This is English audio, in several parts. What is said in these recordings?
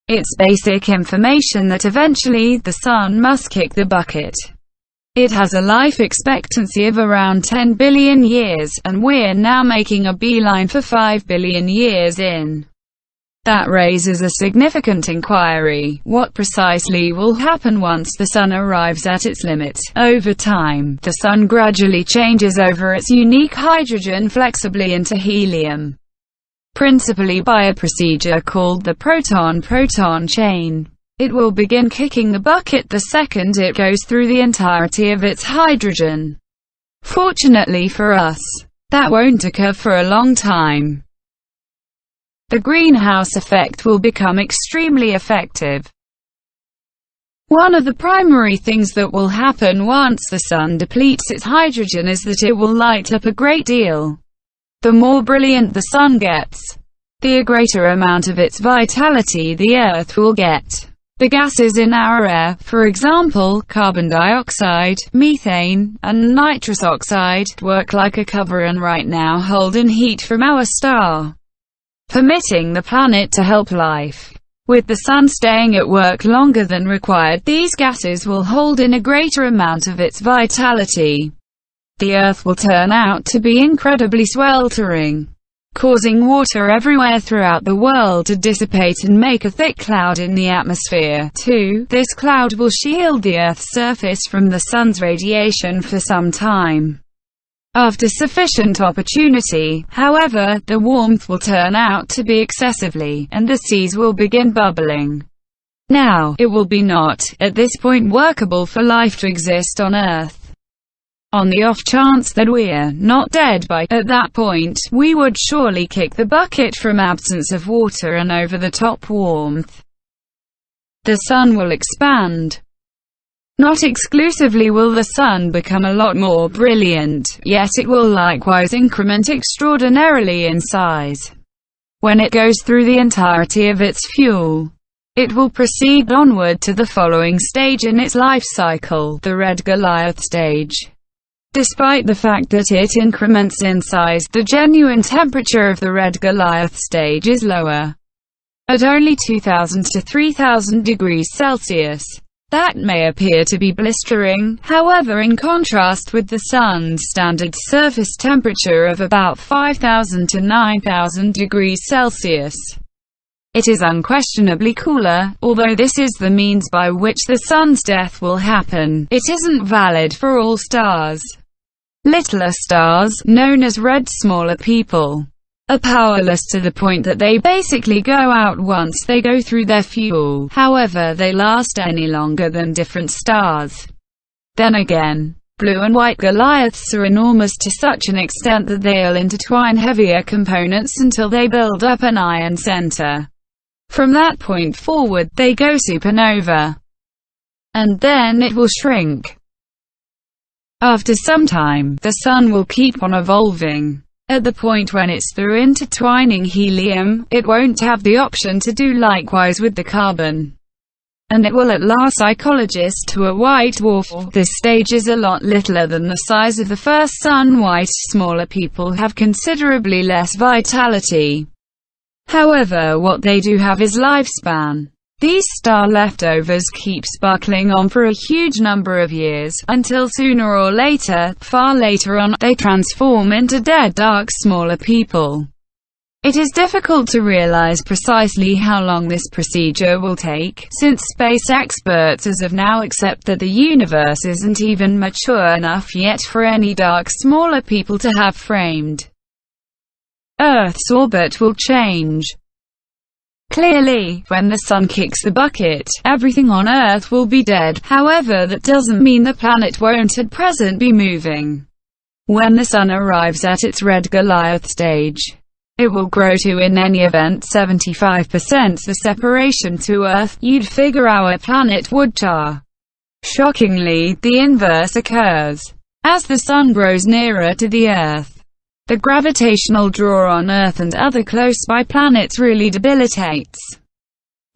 It's basic information that eventually the sun must kick the bucket. It has a life expectancy of around 10 billion years, and we're now making a beeline for 5 billion years in. That raises a significant inquiry: what precisely will happen once the sun arrives at its limit? Over time, the sun gradually changes over its unique hydrogen flexibly into helium, principally by a procedure called the proton-proton chain. It will begin kicking the bucket the second it goes through the entirety of its hydrogen. Fortunately for us, that won't occur for a long time. The greenhouse effect will become extremely effective. One of the primary things that will happen once the sun depletes its hydrogen is that it will light up a great deal. The more brilliant the sun gets, the greater amount of its vitality the Earth will get. The gases in our air, for example, carbon dioxide, methane, and nitrous oxide, work like a cover and right now hold in heat from our star, permitting the planet to help life. With the sun staying at work longer than required, these gases will hold in a greater amount of its vitality. The Earth will turn out to be incredibly sweltering, causing water everywhere throughout the world to dissipate and make a thick cloud in the atmosphere. 2. This cloud will shield the Earth's surface from the sun's radiation for some time. After sufficient opportunity, however, the warmth will turn out to be excessively, and the seas will begin bubbling. Now, it will be not, at this point, workable for life to exist on Earth. On the off chance that we're not dead by at that point, we would surely kick the bucket from absence of water and over-the-top warmth. The sun will expand. Not exclusively will the sun become a lot more brilliant, yet it will likewise increment extraordinarily in size. When it goes through the entirety of its fuel, it will proceed onward to the following stage in its life cycle, the red Goliath stage. Despite the fact that it increments in size, the genuine temperature of the red Goliath stage is lower, at only 2000 to 3000 degrees Celsius. That may appear to be blistering, however, in contrast with the sun's standard surface temperature of about 5000 to 9000 degrees Celsius. It is unquestionably cooler. Although this is the means by which the sun's death will happen, it isn't valid for all stars. Littler stars, known as red smaller people, are powerless to the point that they basically go out once they go through their fuel. However, they last any longer than different stars. Then again, blue and white Goliaths are enormous to such an extent that they'll intertwine heavier components until they build up an iron center. From that point forward, they go supernova. And then it will shrink. After some time, the sun will keep on evolving. At the point when it's through intertwining helium, it won't have the option to do likewise with the carbon. And it will at last psychologist to a white dwarf. This stage is a lot littler than the size of the first sun. White smaller people have considerably less vitality. However, what they do have is lifespan. These star leftovers keep sparkling on for a huge number of years, until sooner or later, far later on, they transform into dead dark smaller people. It is difficult to realize precisely how long this procedure will take, since space experts as of now accept that the universe isn't even mature enough yet for any dark smaller people to have framed. Earth's orbit will change. Clearly, when the sun kicks the bucket, everything on Earth will be dead. However, that doesn't mean the planet won't at present be moving. When the sun arrives at its red Goliath stage, it will grow to, in any event, 75% the separation to Earth. You'd figure our planet would char. Shockingly, the inverse occurs. As the sun grows nearer to the Earth, the gravitational draw on Earth and other close-by planets really debilitates.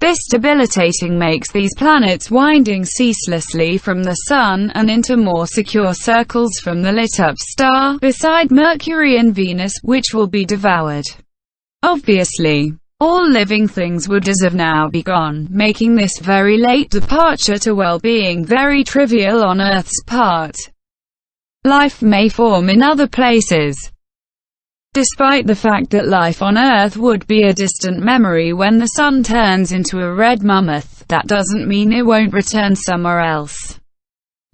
This debilitating makes these planets winding ceaselessly from the sun, and into more secure circles from the lit-up star, beside Mercury and Venus, which will be devoured. Obviously, All living things would as of now be gone, making this very late departure to well-being very trivial on Earth's part. Life may form in other places. Despite the fact that life on Earth would be a distant memory when the sun turns into a red mammoth, that doesn't mean it won't return somewhere else.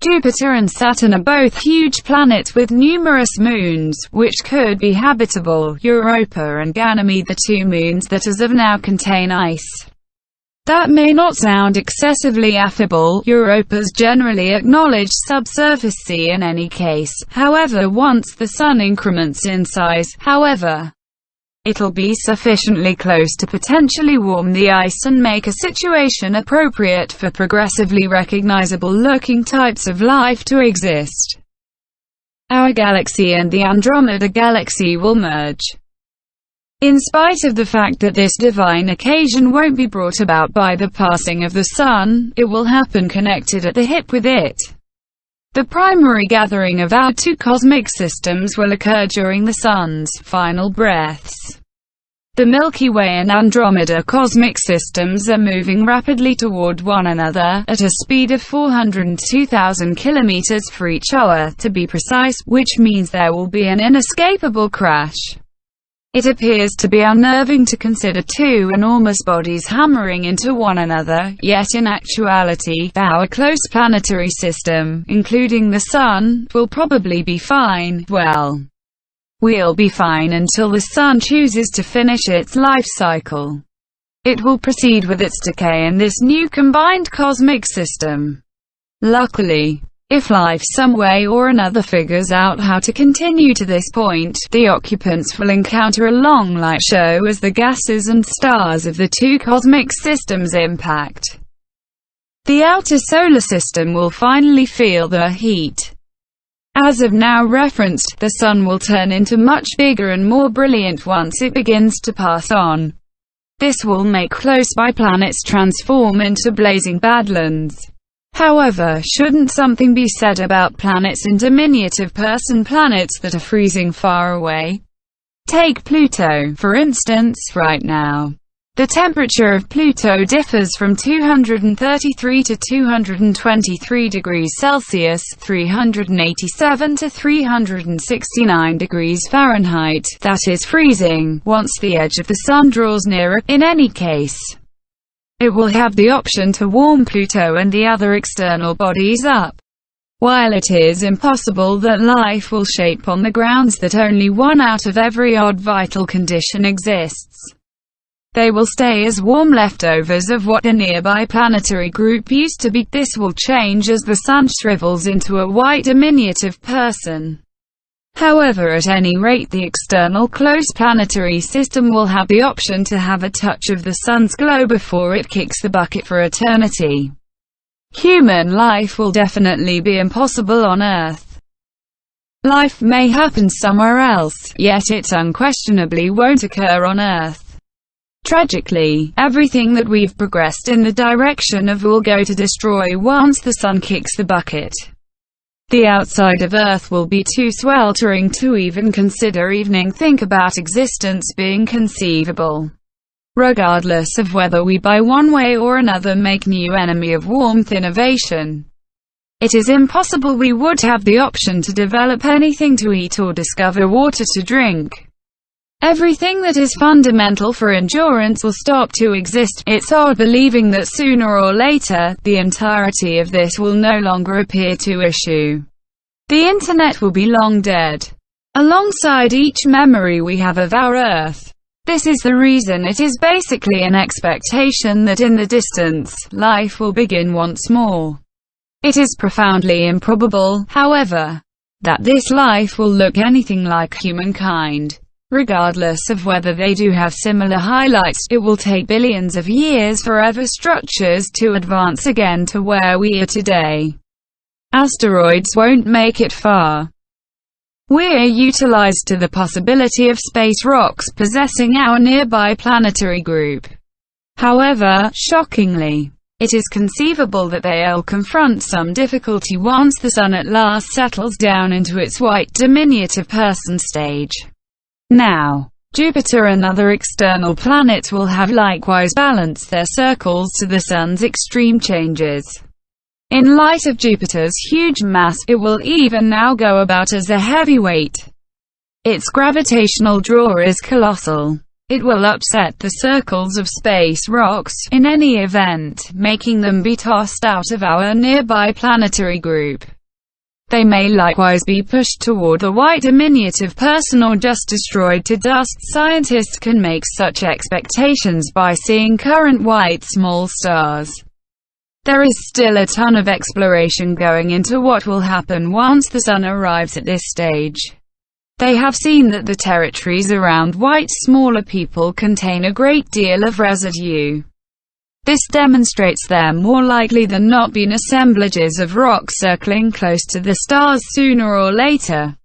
Jupiter and Saturn are both huge planets with numerous moons, which could be habitable. Europa and Ganymede, the two moons that as of now contain ice. That may not sound excessively affable. Europa's generally acknowledged subsurface sea in any case, however, once the sun increments in size, however, it'll be sufficiently close to potentially warm the ice and make a situation appropriate for progressively recognizable-looking types of life to exist. Our galaxy and the Andromeda Galaxy will merge. In spite of the fact that this divine occasion won't be brought about by the passing of the sun, it will happen connected at the hip with it. The primary gathering of our two cosmic systems will occur during the sun's final breaths. The Milky Way and Andromeda cosmic systems are moving rapidly toward one another, at a speed of 402,000 kilometers for each hour, to be precise, which means there will be an inescapable crash. It appears to be unnerving to consider two enormous bodies hammering into one another, yet in actuality, our close planetary system, including the Sun, will probably be fine. Well, we'll be fine until the Sun chooses to finish its life cycle. It will proceed with its decay in this new combined cosmic system. Luckily, if life some way or another figures out how to continue to this point, the occupants will encounter a long light show as the gases and stars of the two cosmic systems impact. The outer solar system will finally feel the heat. As of now referenced, the sun will turn into much bigger and more brilliant once it begins to pass on. This will make close-by planets transform into blazing badlands. However, shouldn't something be said about planets in diminutive person planets that are freezing far away? Take Pluto, for instance. Right now, the temperature of Pluto differs from 233 to 223 degrees Celsius, 387 to 369 degrees Fahrenheit, that is freezing, once the edge of the sun draws nearer. In any case, it will have the option to warm Pluto and the other external bodies up. While it is impossible that life will shape on the grounds that only one out of every odd vital condition exists, they will stay as warm leftovers of what a nearby planetary group used to be. This will change as the sun shrivels into a white diminutive person. However, at any rate, the external close planetary system will have the option to have a touch of the sun's glow before it kicks the bucket for eternity. Human life will definitely be impossible on Earth. Life may happen somewhere else, yet it unquestionably won't occur on Earth. Tragically, everything that we've progressed in the direction of will go to destroy once the sun kicks the bucket. The outside of Earth will be too sweltering to even consider think about existence being conceivable. Regardless of whether we by one way or another make new enemy of warmth innovation, it is impossible we would have the option to develop anything to eat or discover water to drink. Everything that is fundamental for endurance will stop to exist. It's odd believing that sooner or later, the entirety of this will no longer appear to issue. The internet will be long dead, alongside each memory we have of our Earth. This is the reason it is basically an expectation that in the distance, life will begin once more. It is profoundly improbable, however, that this life will look anything like humankind. Regardless of whether they do have similar highlights, it will take billions of years for ever structures to advance again to where we are today. Asteroids won't make it far. We're utilized to the possibility of space rocks possessing our nearby planetary group. However, shockingly, it is conceivable that they'll confront some difficulty once the sun at last settles down into its white diminutive person stage. Now, Jupiter and other external planets will have likewise balanced their circles to the Sun's extreme changes. In light of Jupiter's huge mass, it will even now go about as a heavyweight. Its gravitational draw is colossal. It will upset the circles of space rocks, in any event, making them be tossed out of our nearby planetary group. They may likewise be pushed toward the white diminutive person or just destroyed to dust. Scientists can make such expectations by seeing current white small stars. There is still a ton of exploration going into what will happen once the Sun arrives at this stage. They have seen that the territories around white smaller people contain a great deal of residue. This demonstrates they're more likely than not being assemblages of rock circling close to the stars sooner or later.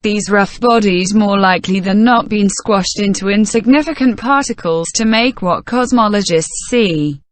These rough bodies more likely than not being squashed into insignificant particles to make what cosmologists see